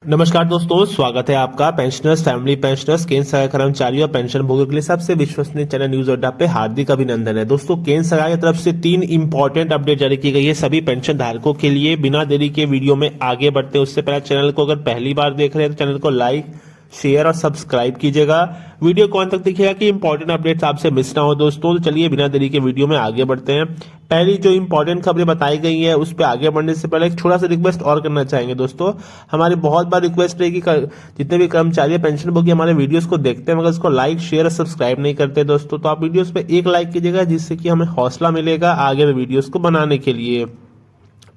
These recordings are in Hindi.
नमस्कार दोस्तों, स्वागत है आपका पेंशनर्स, फैमिली पेंशनर्स, केंद्र सरकार कर्मचारियों और पेंशन भोगियों के लिए सबसे विश्वसनीय चैनल न्यूज अड्डा पे हार्दिक अभिनंदन है। दोस्तों, केंद्र सरकार की तरफ से 3 इंपॉर्टेंट अपडेट जारी की गई है सभी पेंशन धारकों के लिए। बिना देरी के वीडियो में आगे बढ़ते हैं उससे पहले चैनल को अगर पहली बार देख रहे हैं तो चैनल को लाइक, शेयर और सब्सक्राइब कीजिएगा। वीडियो कौन तक दिखेगा कि इंपॉर्टेंट अपडेट्स आपसे मिस ना हो दोस्तों। तो चलिए बिना देरी के वीडियो में आगे बढ़ते हैं। पहली जो इंपॉर्टेंट खबरें बताई गई है उस पर आगे बढ़ने से पहले एक छोटा सा रिक्वेस्ट और करना चाहेंगे दोस्तों। हमारी बहुत बार रिक्वेस्ट है कि जितने भी कर्मचारी पेंशन भोगी हमारे वीडियोस को देखते हैं मगर उसको लाइक, शेयर और सब्सक्राइब नहीं करते दोस्तों, तो आप वीडियोस पे एक लाइक कीजिएगा जिससे कि हमें हौसला मिलेगा आगे वीडियोस को बनाने के लिए।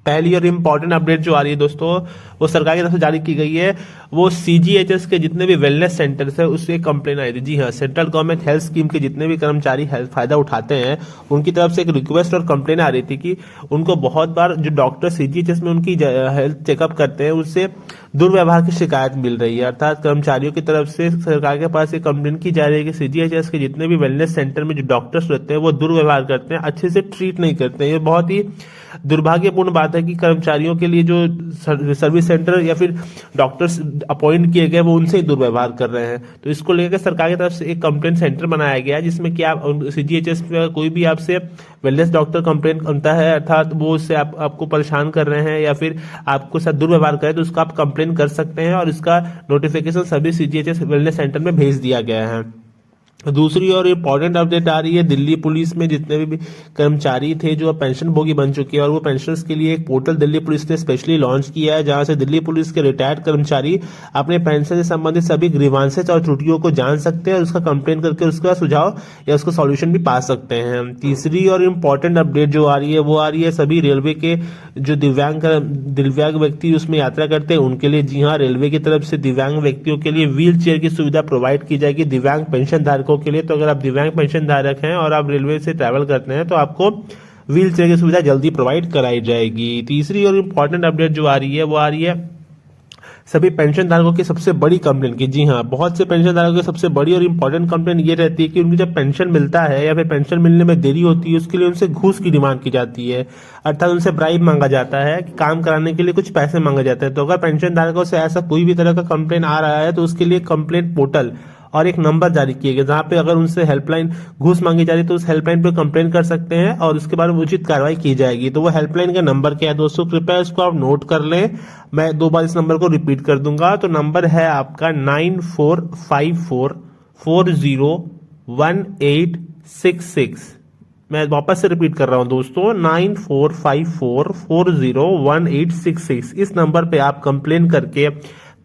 पहली और इम्पॉर्टेंट अपडेट जो आ रही है दोस्तों वो सरकार की तरफ से जारी की गई है। वो सीजीएचएस के जितने भी वेलनेस सेंटर्स है उससे कंप्लेन आई थी। जी हाँ, सेंट्रल गवर्नमेंट हेल्थ स्कीम के जितने भी कर्मचारी हेल्थ फायदा उठाते हैं उनकी तरफ से एक रिक्वेस्ट और कंप्लेन आ रही थी कि उनको बहुत बार जो डॉक्टर सीजीएचएस में उनकी हेल्थ चेकअप करते हैं उससे दुर्व्यवहार की शिकायत मिल रही है। अर्थात कर्मचारियों की तरफ से सरकार के पास एक कंप्लेन की जा रही है कि सीजीएचएस के जितने भी वेलनेस सेंटर में जो डॉक्टर्स रहते हैं वो दुर्व्यवहार करते हैं, अच्छे से ट्रीट नहीं करते हैं। ये बहुत ही दुर्भाग्यपूर्ण बात है कि कर्मचारियों के लिए जो सर्विस सेंटर या फिर डॉक्टर्स अपॉइंट किए गए वो उनसे ही दुर्व्यवहार कर रहे हैं। तो इसको लेकर सरकार की तरफ से एक कंप्लेंट सेंटर बनाया गया है जिसमें कि आप सीजीएचएस में कोई भी आपसे वेलनेस डॉक्टर कंप्लेंट करता है, अर्थात वो उससे आपको परेशान कर रहे हैं या फिर आपको साथ दुर्व्यवहार करें तो उसका आप कंप्लेन कर सकते हैं और इसका नोटिफिकेशन सभी सीजीएचएस वेलनेस सेंटर में भेज दिया गया है। दूसरी और इम्पॉर्टेंट अपडेट आ रही है, दिल्ली पुलिस में जितने भी कर्मचारी थे जो पेंशन भोगी बन चुके हैं और वो पेंशनर्स के लिए एक पोर्टल दिल्ली पुलिस ने स्पेशली लॉन्च किया है जहां से दिल्ली पुलिस के रिटायर्ड कर्मचारी अपने पेंशन से संबंधित सभी ग्रीवांसेस और त्रुटियों को जान सकते हैं और उसका कंप्लेन करके उसका सुझाव या उसका सॉल्यूशन भी पा सकते हैं। तीसरी और इम्पॉर्टेंट अपडेट जो आ रही है वो आ रही है सभी रेलवे के जो दिव्यांग व्यक्ति उसमें यात्रा करते हैं उनके लिए। जी हाँ, रेलवे की तरफ से दिव्यांग व्यक्तियों के लिए व्हील चेयर की सुविधा प्रोवाइड की जाएगी दिव्यांग पेंशन धारकों के लिए। तो अगर आप दिव्यांग पेंशन धारक हैं और आप रेलवे से ट्रैवल करते हैं तो आपको व्हील चेयर की सुविधा जल्दी प्रोवाइड कराई जाएगी। तीसरी और इम्पॉर्टेंट अपडेट जो आ रही है वो आ रही है सभी पेंशन धारकों की सबसे बड़ी कंप्लेन की। जी हाँ, बहुत से पेंशन धारकों की सबसे बड़ी और इम्पोर्टेंट कंप्लेन ये रहती है कि उनकी जब पेंशन मिलता है या फिर पेंशन मिलने में देरी होती है उसके लिए उनसे घूस की डिमांड की जाती है, अर्थात उनसे ब्राइब मांगा जाता है कि काम कराने के लिए कुछ पैसे मांगे जाते हैं। तो अगर पेंशन धारकों से ऐसा कोई भी तरह का कंप्लेन आ रहा है तो उसके लिए कंप्लेंट पोर्टल और एक नंबर जारी किए गए जहां पे अगर उनसे हेल्पलाइन घूस मांगी जा रही है तो उस हेल्पलाइन पे कंप्लेन कर सकते हैं और उसके बाद उचित कार्रवाई की जाएगी। तो वो हेल्पलाइन का नंबर क्या है दोस्तों, कृपया इसको आप नोट कर लें। मैं 2 बार इस नंबर को रिपीट कर दूंगा। तो नंबर है आपका 9454401866। मैं वापस से रिपीट कर रहा हूं दोस्तों, 9454401866। इस नंबर पे आप कंप्लेन करके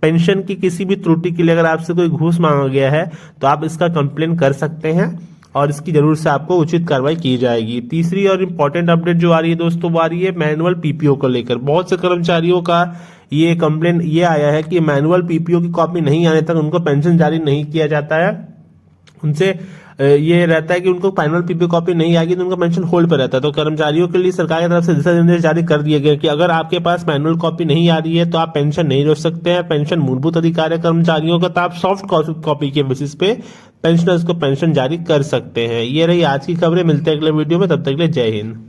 पेंशन की किसी भी त्रुटि के लिए अगर आपसे कोई घूस मांगा गया है तो आप इसका कंप्लेन कर सकते हैं और इसकी जरूर से आपको उचित कार्रवाई की जाएगी। तीसरी और इम्पोर्टेंट अपडेट जो आ रही है दोस्तों वो आ रही है मैनुअल पीपीओ को लेकर। बहुत से कर्मचारियों का ये कंप्लेन ये आया है कि मैनुअल पीपीओ की कॉपी नहीं आने तक उनको पेंशन जारी नहीं किया जाता है। उनसे ये रहता है कि उनको फाइनल पीपीओ कॉपी नहीं आएगी तो उनका पेंशन होल्ड पर रहता है। तो कर्मचारियों के लिए सरकार की तरफ से दिशा निर्देश जारी कर दिए गए कि अगर आपके पास मैनुअल कॉपी नहीं आ रही है तो आप पेंशन नहीं रोक सकते हैं। पेंशन मूलभूत अधिकार है कर्मचारियों का, तो आप सॉफ्ट कॉपी के बेसिस पे पेंशनर्स को पेंशन जारी कर सकते हैं। ये रही आज की खबरें, मिलते हैं अगले वीडियो में, तब तक के लिए जय हिंद।